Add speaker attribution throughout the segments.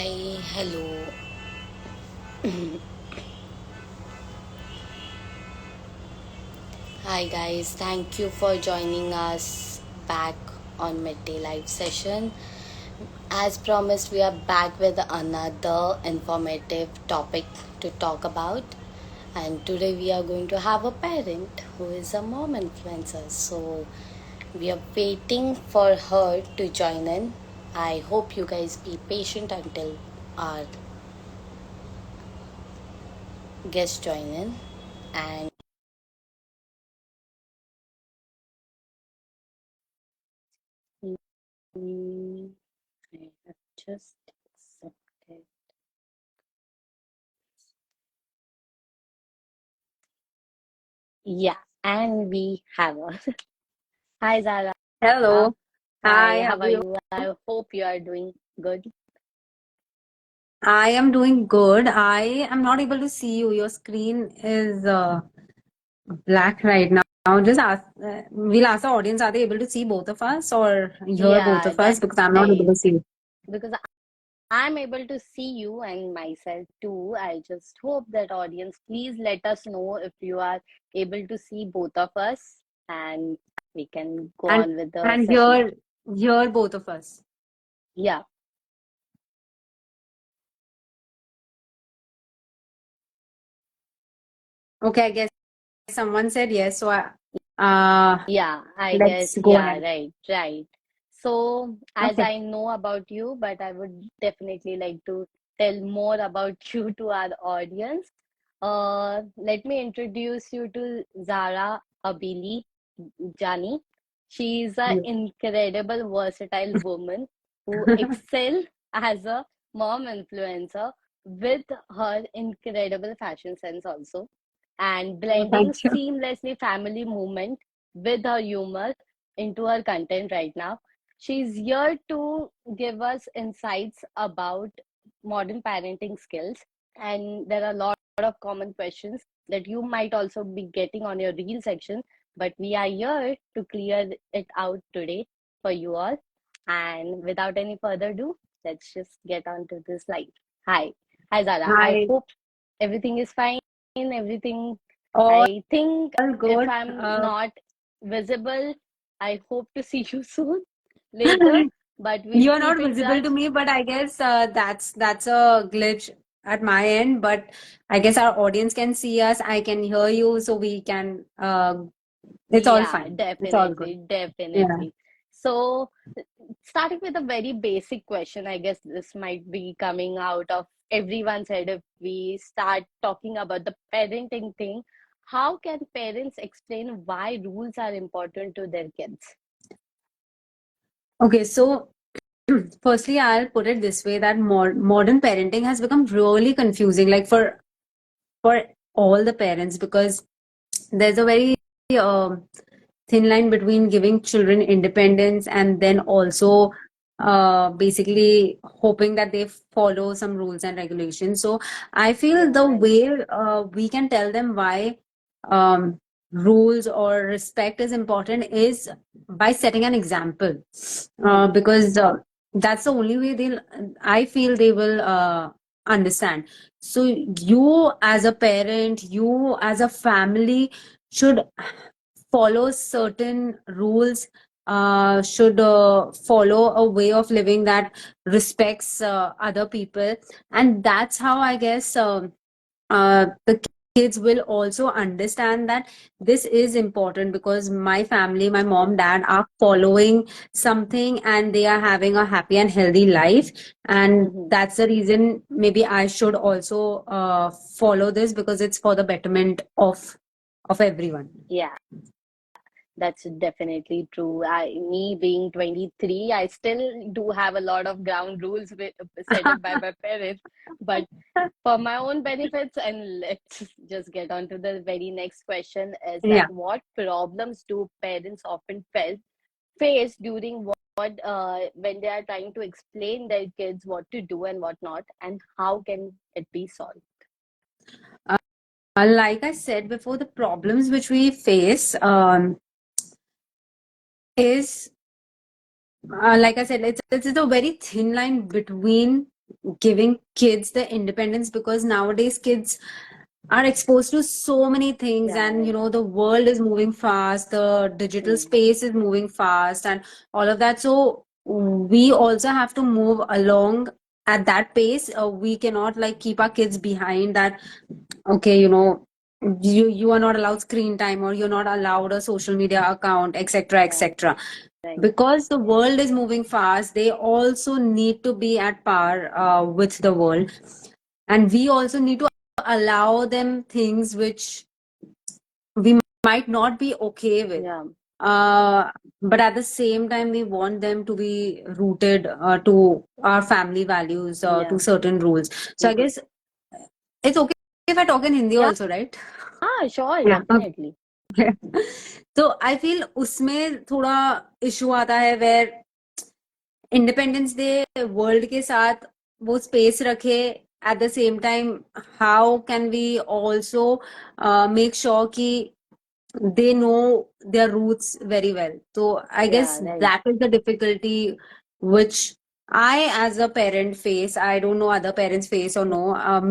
Speaker 1: Hi, hello. Hi, guys. Thank you for joining us back on Midday Live session. As promised, we are back with another informative topic to talk about. And today we are going to have a parent who is a mom influencer. So we are waiting for her to join in. I hope you guys be patient until our guests join in. And Mm, I have just accepted. Yeah, and we have her. Hi, Zara.
Speaker 2: Hello.
Speaker 1: Hi,
Speaker 2: Hi, how
Speaker 1: how
Speaker 2: are
Speaker 1: are
Speaker 2: you?
Speaker 1: you? I hope you are doing good.
Speaker 2: I am doing good. I am not able to see you. Your screen is black right now. Just ask, we'll ask the audience, are they able to see both of us or hear both
Speaker 1: Yeah,
Speaker 2: of us?
Speaker 1: that's
Speaker 2: Because I'm not able
Speaker 1: right.
Speaker 2: to see.
Speaker 1: Because I'm able to see you and myself too. I just hope that audience, please let us know if you are able to see both of us and we can go
Speaker 2: And
Speaker 1: on with the
Speaker 2: and
Speaker 1: session.
Speaker 2: hear both of us.
Speaker 1: Yeah,
Speaker 2: Okay, I guess someone said yes. So uh,
Speaker 1: yeah, I
Speaker 2: let's
Speaker 1: guess,
Speaker 2: go
Speaker 1: yeah,
Speaker 2: ahead.
Speaker 1: right, right. So, as
Speaker 2: Okay.
Speaker 1: I know about you, but I would definitely like to tell more about you to our audience. Let me introduce you to Zara Abili Jani. She is an
Speaker 2: Yeah.
Speaker 1: incredible, versatile woman who excel as a mom influencer with her incredible fashion sense also, and
Speaker 2: Oh,
Speaker 1: blending
Speaker 2: thank you.
Speaker 1: seamlessly family movement with her humor into her content right now. She's here to give us insights about modern parenting skills, and there are a lot of common questions that you might also be getting on your reel section, but we are here to clear it out today for you all. And without any further ado, let's just get on to this live. Hi Zara, I
Speaker 2: Hi.
Speaker 1: hope everything is fine, everything.
Speaker 2: All
Speaker 1: I think if
Speaker 2: good.
Speaker 1: I'm not visible, I hope to see you soon later, but we'll
Speaker 2: You're not
Speaker 1: keep in
Speaker 2: visible to
Speaker 1: touch.
Speaker 2: me, but I guess that's a glitch at my end. But I guess our audience can see us. I can hear you, so we can. It's all
Speaker 1: Yeah,
Speaker 2: fine. It's all good.
Speaker 1: definitely,
Speaker 2: Yeah.
Speaker 1: definitely. So, starting with a very basic question, I guess this might be coming out of everyone's head if we start talking about the parenting thing. How can parents explain why rules are important to their kids?
Speaker 2: Okay. So, firstly, I'll put it this way that modern parenting has become really confusing, like for all the parents, because there's a very um thin line between giving children independence and then also basically hoping that they follow some rules and regulations. So I feel
Speaker 1: Yeah,
Speaker 2: the
Speaker 1: right.
Speaker 2: way we can tell them why um, rules or respect is important is by setting an example,
Speaker 1: Hmm.
Speaker 2: because that's the only way they'll, I feel they will understand. So you as a parent, you as a family should follow certain rules, should follow a way of living that respects other people. And that's how I guess the kids will also understand that this is important, because my family, my mom, dad are following something and they are having a happy and healthy life. And
Speaker 1: Hmm.
Speaker 2: that's the reason maybe I should also follow this, because it's for the betterment of everyone.
Speaker 1: Yeah. That's definitely true. Me being 23, I still do have a lot of ground rules set up by my parents. But for my own benefits, and let's just get on to the very next question, is
Speaker 2: Yeah.
Speaker 1: that what problems do parents often face during when they are trying to explain their kids what to do and what not, and how can it be solved?
Speaker 2: Like I said before, the problems which we face is, like I said, it's a very thin line between giving kids the independence, because nowadays kids are exposed to so many things,
Speaker 1: Yeah,
Speaker 2: and
Speaker 1: right.
Speaker 2: the world is moving fast, the digital
Speaker 1: Hmm.
Speaker 2: space is moving fast, and all of that. So we also have to move along at that pace. We cannot like keep our kids behind that. Okay, you are not allowed screen time, or you're not allowed a social media account, etc.,
Speaker 1: Yeah,
Speaker 2: etc.
Speaker 1: right.
Speaker 2: Because the world is moving fast, they also need to be at par with the world, and we also need to allow them things which we might not be okay with.
Speaker 1: Yeah,
Speaker 2: uh, but at the same time, we want them to be rooted to our family values,
Speaker 1: yeah.
Speaker 2: to certain rules. So I guess it's okay if I talk in Hindi
Speaker 1: Yeah,
Speaker 2: also, right?
Speaker 1: sure,
Speaker 2: Yeah.
Speaker 1: definitely.
Speaker 2: तो I feel उसमें थोड़ा issue आता है, where independence day world के साथ वो space रखे, at the same time how can we also make sure कि they know their roots very well. So I guess
Speaker 1: Yeah, right.
Speaker 2: that is the difficulty which I as a parent face. I don't know other parents face or no.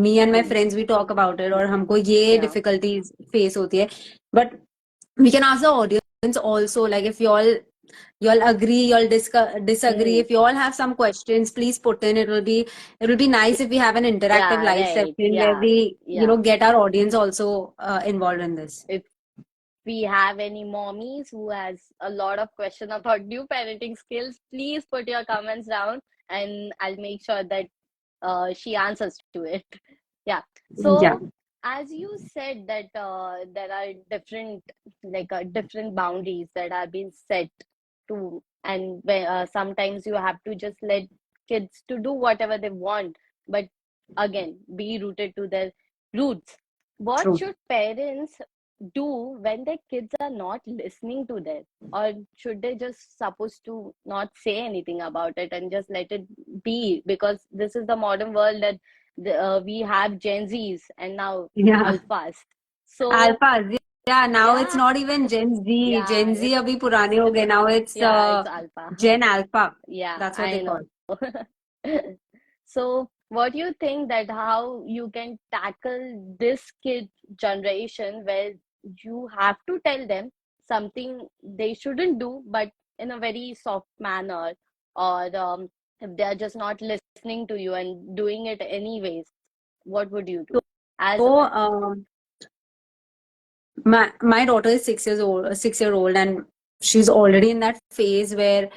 Speaker 2: Me and my
Speaker 1: Hmm.
Speaker 2: friends, we talk about it, और हमको ये
Speaker 1: Yeah.
Speaker 2: difficulties face होती है. But we can ask the audience also, like if y'all agree, y'all disagree.
Speaker 1: Hmm.
Speaker 2: If y'all have some questions, please put in. It will be nice if we have an interactive
Speaker 1: Yeah,
Speaker 2: live
Speaker 1: right.
Speaker 2: session where
Speaker 1: Yeah,
Speaker 2: we
Speaker 1: yeah.
Speaker 2: get our audience also involved in this.
Speaker 1: If we have any mommies who has a lot of question about new parenting skills, please put your comments down and I'll make sure that she answers to it. Yeah.
Speaker 2: Yeah.
Speaker 1: So as you said that there are different different boundaries that are being set to, and sometimes you have to just let kids to do whatever they want, but again be rooted to their roots. What
Speaker 2: True.
Speaker 1: should parents do when their kids are not listening to them, or should they just supposed to not say anything about it and just let it be, because this is the modern world that we have Gen Z's and now
Speaker 2: Yeah.
Speaker 1: alphas. So
Speaker 2: Alpha. Yeah. Now it's
Speaker 1: yeah,
Speaker 2: not even Gen Z.
Speaker 1: yeah,
Speaker 2: Gen Z abhi purane ho gaye. Now it's
Speaker 1: yeah, it's alpha.
Speaker 2: Gen Alpha.
Speaker 1: Yeah,
Speaker 2: That's what they
Speaker 1: I know.
Speaker 2: call.
Speaker 1: So what do you think that how you can tackle this kid generation where you have to tell them something they shouldn't do, but in a very soft manner, or if they are just not listening to you and doing it anyways, what would you do as a
Speaker 2: So,
Speaker 1: parent?
Speaker 2: my daughter is 6 years old, 6 year old, and she's already in that phase where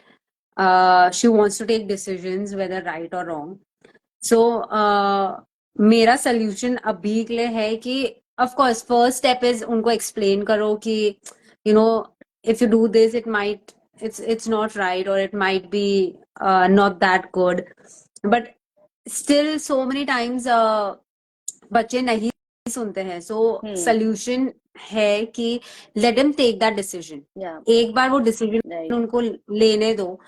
Speaker 2: she wants to take decisions, whether right or wrong. सो मेरा solution अभी के लिए है कि of course first step is उनको explain करो कि you know if you do this it might it's not right, or it might be not that good, but still so many times बच्चे नहीं सुनते हैं. सो
Speaker 1: Hmm.
Speaker 2: सोल्यूशन है कि let them take that decision.
Speaker 1: Yeah.
Speaker 2: एक बार वो decision
Speaker 1: Right.
Speaker 2: उनको लेने दो,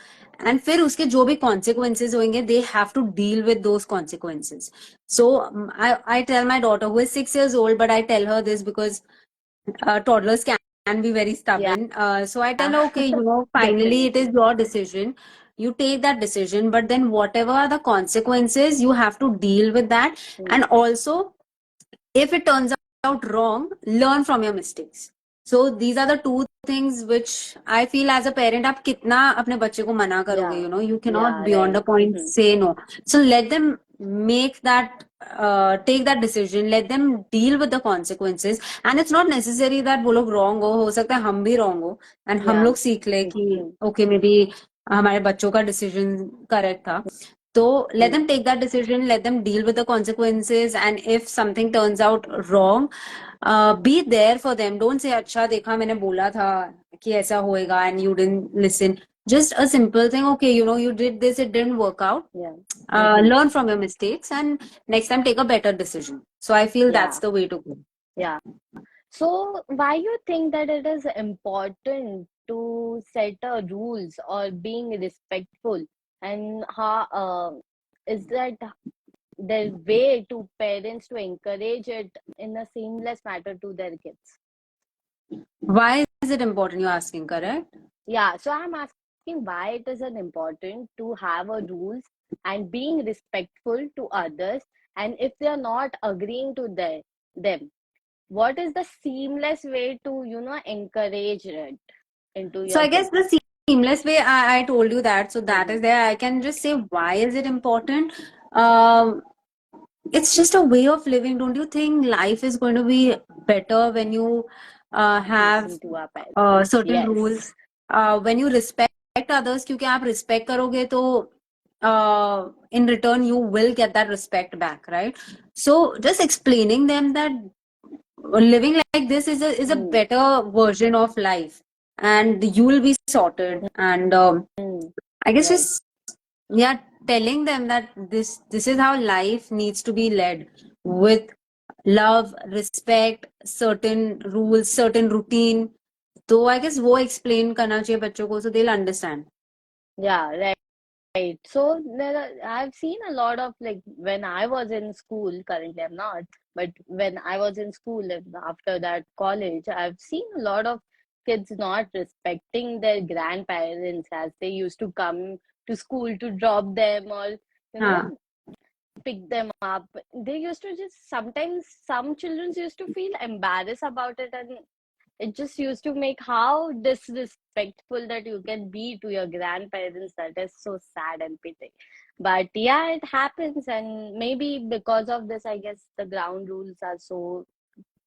Speaker 2: एंड फिर उसके जो भी कॉन्सिक्वेंसेज होंगे they have to deal with those consequences. So I tell my daughter who is 6 years old, but I tell her this because toddlers can be very
Speaker 1: Yeah.
Speaker 2: stubborn. So I tell her, okay, finally it is
Speaker 1: Definitely.
Speaker 2: your decision. You take that decision, but then whatever are the consequences, you have to deal with that.
Speaker 1: Hmm.
Speaker 2: And also, if it turns out wrong, learn from your mistakes. So these are the two things which I feel as a parent, आप कितना अपने बच्चे को मना करोगे,
Speaker 1: Yeah.
Speaker 2: you cannot
Speaker 1: Yeah.
Speaker 2: beyond
Speaker 1: Right.
Speaker 2: a point say no. So let them make that, take that decision, let them deal with the consequences. And it's not necessary that वो लोग wrong हो सकता है हम भी wrong हो, and हम
Speaker 1: Yeah.
Speaker 2: लोग सीख ले कि
Speaker 1: Hmm.
Speaker 2: okay, maybe हमारे बच्चों का decision correct था. So let
Speaker 1: Hmm.
Speaker 2: them take that decision, let them deal with the consequences, and if something turns out wrong, be there for them. Don't say, अच्छा देखा मैंने बोला था कि ऐसा होएगा and you didn't listen. Just a simple thing, okay, you did this, it didn't work out.
Speaker 1: Yeah. Hmm.
Speaker 2: Learn from your mistakes and next time take a better decision. So I feel that's
Speaker 1: Yeah.
Speaker 2: the way to go.
Speaker 1: Yeah. So why you think that it is important to set a rules or being respectful, and how is that the way to parents to encourage it in a seamless manner to their kids?
Speaker 2: Why is it important, you're asking, correct?
Speaker 1: Yeah, so I'm asking why it is an important to have a rules and being respectful to others. And if they are not agreeing to them, what is the seamless way to, encourage it into
Speaker 2: So
Speaker 1: your
Speaker 2: I guess
Speaker 1: kids?
Speaker 2: the seamless way, I told you that. So that is
Speaker 1: Mm-hmm.
Speaker 2: there. I can just say why is it important? Um, it's just a way of living. Don't you think life is going to be better when you have
Speaker 1: Listen to our parents.
Speaker 2: certain
Speaker 1: Yes.
Speaker 2: rules, when you respect others? क्योंकि आप respect करोगे तो in return you will get that respect back, right? So just explaining them that living like this is a
Speaker 1: Mm,
Speaker 2: better version of life, and you will be sorted. And
Speaker 1: mm,
Speaker 2: I guess
Speaker 1: right.
Speaker 2: just, yeah, telling them that this is how life needs to be led, with love, respect, certain rules, certain routine. तो I guess वो explain करना चाहिए बच्चों को, so they'll understand.
Speaker 1: Yeah, right. Right. So I've seen a lot of, like, when I was in school, currently I'm not, but when I was in school and after that college, I've seen a lot of kids not respecting their grandparents as they used to come to school to drop them, or, you know,
Speaker 2: हाँ,
Speaker 1: pick them up. They used to just, sometimes some children used to feel embarrassed about it, and it just used to make how disrespectful that you can be to your grandparents. That is so sad and pity. But yeah, it happens, and maybe because of this, I guess the ground rules are so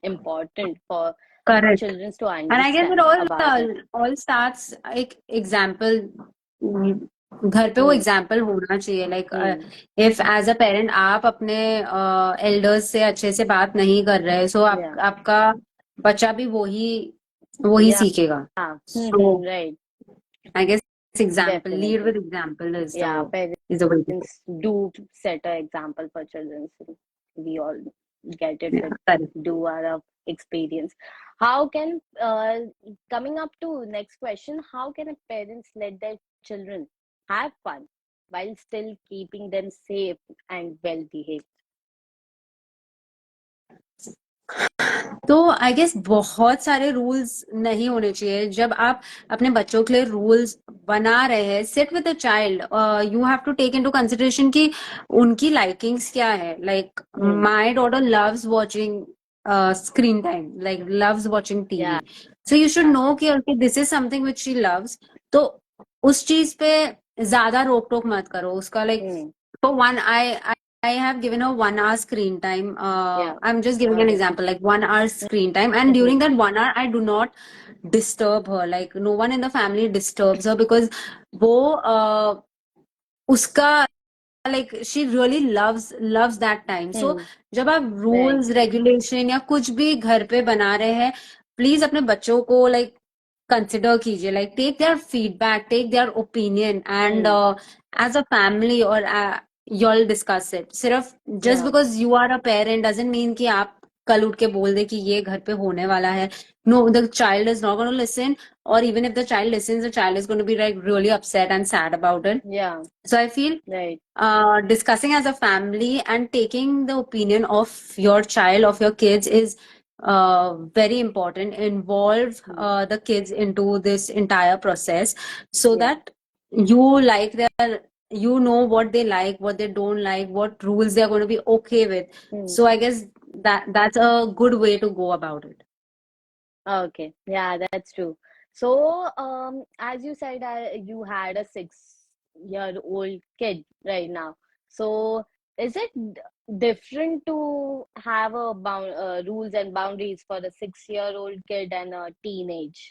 Speaker 1: important for
Speaker 2: correct.
Speaker 1: children to
Speaker 2: And I guess it
Speaker 1: understand about it.
Speaker 2: all starts एक example, घर पे वो
Speaker 1: Hmm.
Speaker 2: Example होना चाहिए, like
Speaker 1: Hmm.
Speaker 2: If as a parent आप अपने elders से अच्छे से बात नहीं कर रहे, सो
Speaker 1: Yeah.
Speaker 2: आपका बच्चा भी वही
Speaker 1: Yeah.
Speaker 2: सीखेगा. So
Speaker 1: Right.
Speaker 2: I guess example, lead
Speaker 1: Definitely.
Speaker 2: With example
Speaker 1: Yeah.
Speaker 2: Is the way to
Speaker 1: Parents do set an example for children. So we all get it with
Speaker 2: go.
Speaker 1: do our experience. How can coming up to next question? How can a parents let their children have fun while still keeping them safe and well behaved?
Speaker 2: तो I guess बहुत सारे rules नहीं होने चाहिए. जब आप अपने बच्चों के लिए रूल्स बना रहे हैं, sit with a child, you have to take into consideration कि उनकी लाइकिंग्स क्या है. Like
Speaker 1: Hmm.
Speaker 2: My daughter loves watching screen time, like loves watching
Speaker 1: Yeah.
Speaker 2: TV. So you should know कि okay, this is something which she loves. तो उस चीज पे ज्यादा रोक टोक मत करो उसका. Like
Speaker 1: Hmm.
Speaker 2: For one, I have given her 1 hour screen time.
Speaker 1: Yeah.
Speaker 2: I'm just giving an
Speaker 1: Okay.
Speaker 2: example, like 1 hour screen time, and
Speaker 1: Hmm.
Speaker 2: during that 1 hour, I do not disturb her. Like no one in the family disturbs her, because वो उसका, like she really loves that time. So
Speaker 1: Hmm.
Speaker 2: जब आप
Speaker 1: Right.
Speaker 2: rules regulation या कुछ भी घर पे बना रहे हैं, प्लीज अपने बच्चों को like consider कीजिए, like take their feedback, take their opinion, and
Speaker 1: Hmm.
Speaker 2: as a family, or you'll discuss it. सिर्फ just
Speaker 1: Yeah.
Speaker 2: because you are a parent doesn't mean कि आप कल उठ के बोल दे कि ये घर पे होने वाला है. No, the child is not going to listen, or even if the child listens, the child is going to be like really upset and sad about it.
Speaker 1: Yeah.
Speaker 2: So I feel
Speaker 1: Right.
Speaker 2: discussing as a family and taking the opinion of your child, of your kids, is very important. Involve
Speaker 1: Hmm.
Speaker 2: the kids into this entire process, so
Speaker 1: Yeah.
Speaker 2: that you like their, you know what they like, what they don't like, what rules they're going to be okay with.
Speaker 1: Hmm.
Speaker 2: So I guess that's a good way to go about it.
Speaker 1: Okay, yeah, that's true. So, as you said, you had a 6-year-old kid right now. So, is it different to have a rules and boundaries for a 6-year-old kid and a teenage?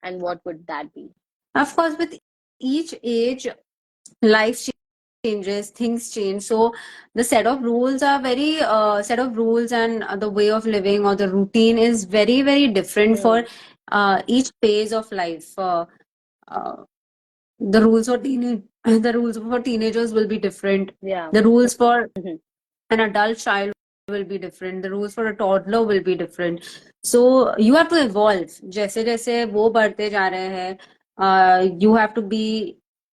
Speaker 1: And what would that be?
Speaker 2: Of course, with each age, life changes, things change. So the set of rules are very set of rules, and the way of living or the routine is very, very different
Speaker 1: Hmm.
Speaker 2: for each phase of life. Uh, the rules for the rules for teenagers will be different.
Speaker 1: Yeah.
Speaker 2: The rules for
Speaker 1: Mhm.
Speaker 2: an adult child will be different. The rules for a toddler will be different. So you have to evolve. जैसे जैसे वो बढ़ते जा रहे हैं, you have to be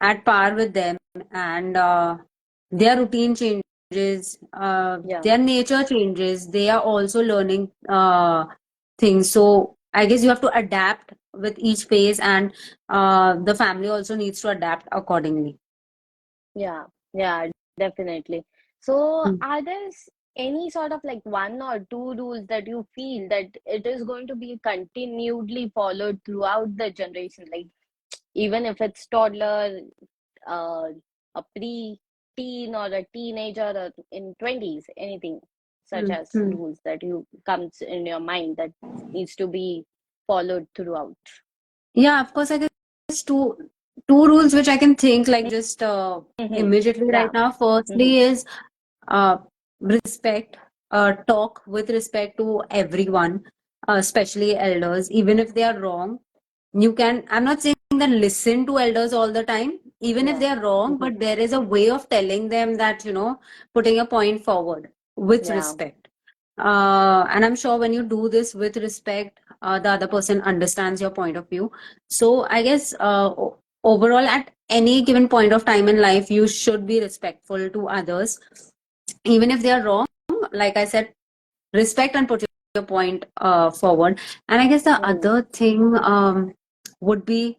Speaker 2: at par with them, and their routine changes,
Speaker 1: Yeah.
Speaker 2: their nature changes. They are also learning things. So I guess you have to adapt with each phase, and the family also needs to adapt accordingly.
Speaker 1: Yeah. Yeah. definitely. So,
Speaker 2: Mm.
Speaker 1: are there any sort of like one or two rules that you feel that it is going to be continually followed throughout the generation? Like, even if it's toddler, uh, a pre-teen or a teenager or in 20s, anything such
Speaker 2: Mm.
Speaker 1: as
Speaker 2: Mm.
Speaker 1: rules that you comes in your mind that needs to be followed throughout.
Speaker 2: Yeah, of course, I guess two rules which I can think like just
Speaker 1: Mm-hmm.
Speaker 2: immediately right
Speaker 1: Yeah.
Speaker 2: now.
Speaker 1: Mm-hmm.
Speaker 2: Firstly is respect, talk with respect to everyone, especially elders, even if they are wrong. You can, I'm not saying that listen to elders all the time, even if
Speaker 1: Yeah.
Speaker 2: they are wrong,
Speaker 1: Mm-hmm.
Speaker 2: but there is a way of telling them that, putting a point forward with
Speaker 1: Yeah.
Speaker 2: respect. And I'm sure when you do this with respect, the other person understands your point of view. So I guess overall, at any given point of time in life, you should be respectful to others, even if they are wrong. Like I said, respect and put your point forward. And I guess the
Speaker 1: Mm-hmm.
Speaker 2: other thing would be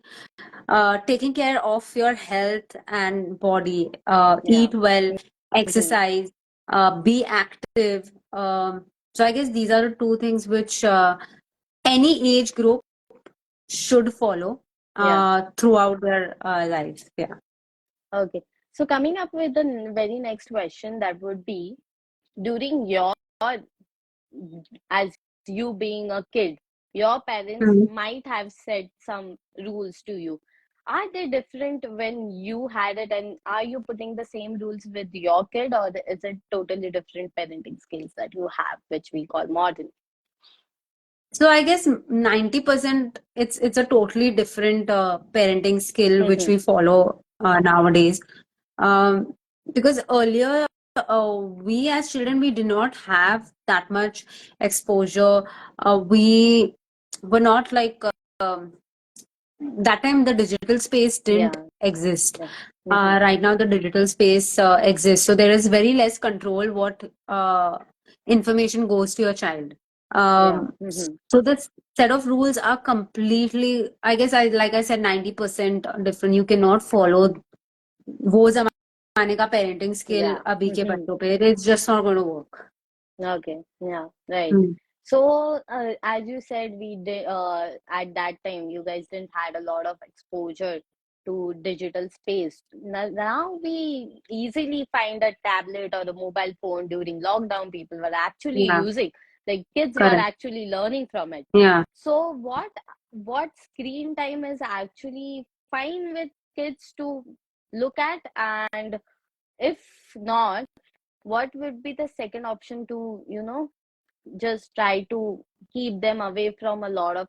Speaker 2: taking care of your health and body.
Speaker 1: Yeah.
Speaker 2: Eat well,
Speaker 1: Mm-hmm.
Speaker 2: exercise, be active. So I guess these are the two things which any age group should follow
Speaker 1: Yeah.
Speaker 2: throughout their lives. Yeah.
Speaker 1: Okay. So coming up with the very next question, that would be during your, as you being a kid, your parents
Speaker 2: Mhm.
Speaker 1: might have set some rules to you. Are they different when you had it, and are you putting the same rules with your kid, or is it totally different parenting skills that you have, which we call modern?
Speaker 2: So I guess 90% it's a totally different parenting skill which
Speaker 1: Mm-hmm.
Speaker 2: we follow nowadays. Um, because earlier we as children we did not have that much exposure. We were not like that time the digital space didn't
Speaker 1: Yeah.
Speaker 2: exist.
Speaker 1: Yeah. Mm-hmm.
Speaker 2: Right now the digital space exists, so there is very less control what information goes to your child.
Speaker 1: Yeah.
Speaker 2: um,
Speaker 1: Mm-hmm.
Speaker 2: so the set of rules are completely, I guess, I like I said, 90% different. You cannot follow वो जमाने का parenting skill
Speaker 1: Yeah.
Speaker 2: अभी के
Speaker 1: Mm-hmm.
Speaker 2: बच्चों पे. It's just not going to work.
Speaker 1: Okay, yeah, right.
Speaker 2: Hmm.
Speaker 1: So, as you said, we did at that time, you guys didn't had a lot of exposure to digital space. Now we easily find a tablet or a mobile phone during lockdown. People were actually
Speaker 2: Yeah,
Speaker 1: using, like kids were
Speaker 2: correct.
Speaker 1: actually learning from it.
Speaker 2: Yeah.
Speaker 1: So, what screen time is actually fine with kids to look at, and if not, what would be the second option to, just try to keep them away from a lot of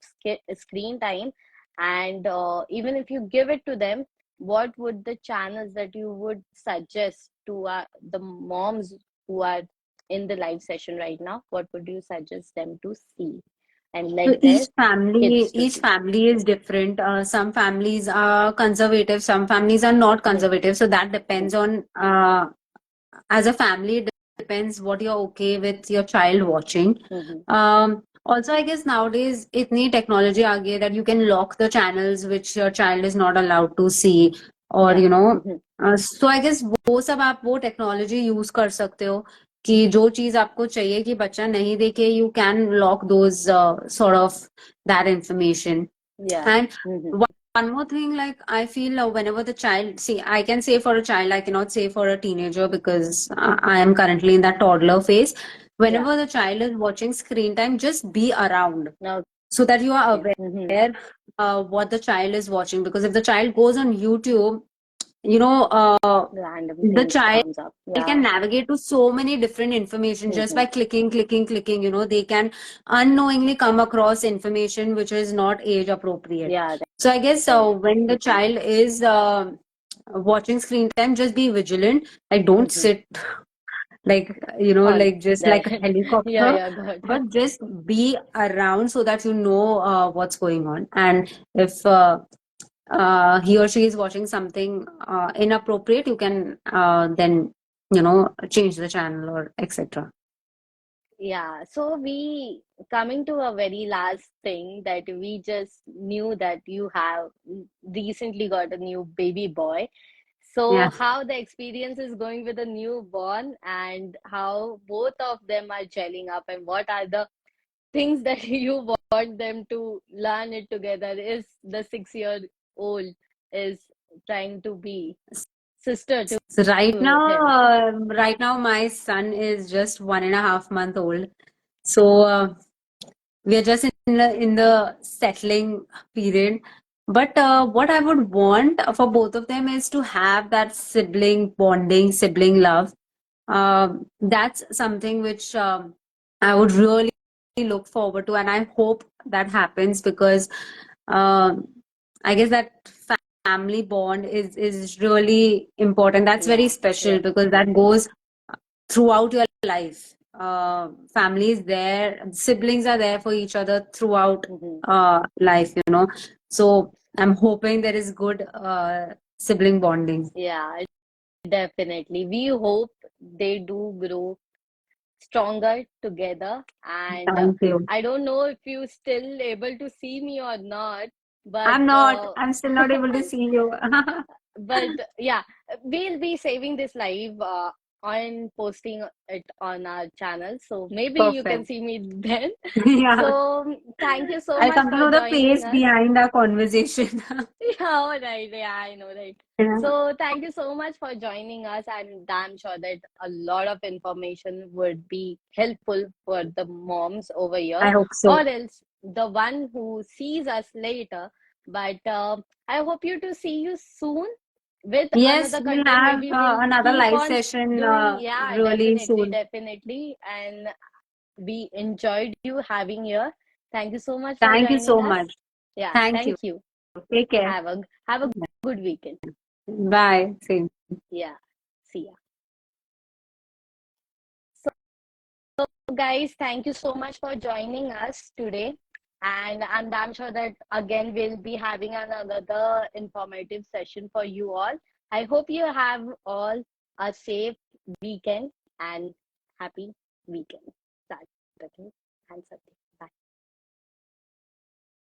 Speaker 1: screen time? And even if you give it to them, what would the channels that you would suggest to the moms who are in the live session right now? What would you suggest them to see and
Speaker 2: So
Speaker 1: let their kids to
Speaker 2: each
Speaker 1: see?
Speaker 2: family is different. Some families are conservative, some families are not
Speaker 1: Mm-hmm.
Speaker 2: conservative. So that depends on, as a family, it depends what you're okay with your child watching.
Speaker 1: Mm-hmm.
Speaker 2: Also, I guess nowadays itni technology aa gayi hai that you can lock the channels which your child is not allowed to see, or
Speaker 1: Yeah. Mm-hmm.
Speaker 2: so I guess वो सब आप वो technology use कर सकते हो कि जो चीज आपको चाहिए कि बच्चा नहीं देखे, you can lock those sort of that information.
Speaker 1: Yeah.
Speaker 2: And
Speaker 1: Mm-hmm.
Speaker 2: one more thing, like I feel whenever the child, see, I can say for a child, I cannot say for a teenager because I am currently in that toddler phase.
Speaker 1: Yeah.
Speaker 2: Whenever the child is watching screen time, just be around
Speaker 1: Okay.
Speaker 2: so that you are
Speaker 1: Mm-hmm.
Speaker 2: aware what the child is watching. Because if the child goes on YouTube, you know,
Speaker 1: Random
Speaker 2: the
Speaker 1: things
Speaker 2: child
Speaker 1: comes up.
Speaker 2: can
Speaker 1: Yeah.
Speaker 2: navigate to so many different information just
Speaker 1: Mm-hmm.
Speaker 2: by clicking. They can unknowingly come across information which is not age appropriate.
Speaker 1: Yeah.
Speaker 2: So I guess
Speaker 1: Right.
Speaker 2: when the child is watching screen time, just be vigilant. Like don't
Speaker 1: Mm-hmm.
Speaker 2: sit like
Speaker 1: On
Speaker 2: like just
Speaker 1: that.
Speaker 2: like a
Speaker 1: Yeah,
Speaker 2: helicopter,
Speaker 1: yeah, got it.
Speaker 2: but just be around so that you know what's going on. And if he or she is watching something inappropriate, you can then change the channel or etc.
Speaker 1: Yeah, so we coming to a very last thing that we just knew that you have recently got a new baby boy. So,
Speaker 2: Yeah.
Speaker 1: how the experience is going with the newborn and how both of them are gelling up, and what are the things that you want them to learn it together? Is the 6 year old is trying to be sister to
Speaker 2: So
Speaker 1: him?
Speaker 2: right now my son is just 1.5 month old. So we are just in the settling period. But what I would want for both of them is to have that sibling bonding, sibling love. That's something which I would really look forward to, and I hope that happens because um I guess that family bond is really important. That's very
Speaker 1: Yeah,
Speaker 2: special
Speaker 1: yeah.
Speaker 2: because that goes throughout your life. Family is there, siblings are there for each other throughout
Speaker 1: Hmm.
Speaker 2: life, you know. So I'm hoping there is good sibling bonding.
Speaker 1: Yeah, definitely. We hope they do grow stronger together. And
Speaker 2: Thank you.
Speaker 1: I don't know if you still able to see me or not, but
Speaker 2: I'm not. I'm still not able to see you.
Speaker 1: but yeah, we'll be saving this live and posting it on our channel. So maybe you can
Speaker 2: Perfect.
Speaker 1: see me then.
Speaker 2: Yeah.
Speaker 1: So thank you so
Speaker 2: I'll
Speaker 1: much
Speaker 2: come to
Speaker 1: for
Speaker 2: know the
Speaker 1: joining
Speaker 2: face
Speaker 1: us.
Speaker 2: behind our conversation.
Speaker 1: Yeah, all right. Yeah, I know, right?
Speaker 2: Yeah,
Speaker 1: So thank you so much for joining us, and I'm sure that a lot of information would be helpful for the moms over here,
Speaker 2: I hope
Speaker 1: or
Speaker 2: so.
Speaker 1: else the one who sees us later. But I hope you to see you soon with
Speaker 2: Yes,
Speaker 1: another
Speaker 2: we'll
Speaker 1: content.
Speaker 2: have
Speaker 1: Maybe we'll
Speaker 2: another
Speaker 1: keep
Speaker 2: live
Speaker 1: on
Speaker 2: session
Speaker 1: doing. Yeah,
Speaker 2: really
Speaker 1: definitely,
Speaker 2: soon.
Speaker 1: definitely. And we enjoyed you having here. Thank you so much for
Speaker 2: Thank you
Speaker 1: joining
Speaker 2: so
Speaker 1: us.
Speaker 2: much.
Speaker 1: Yeah,
Speaker 2: Thank you.
Speaker 1: thank you.
Speaker 2: Take care.
Speaker 1: Have a good weekend.
Speaker 2: Bye. Same.
Speaker 1: Yeah. See ya. So, guys, thank you so much for joining us today. And I'm damn sure that again we'll be having another informative session for you all. I hope you have all a safe weekend and happy weekend. Saturday and Sunday.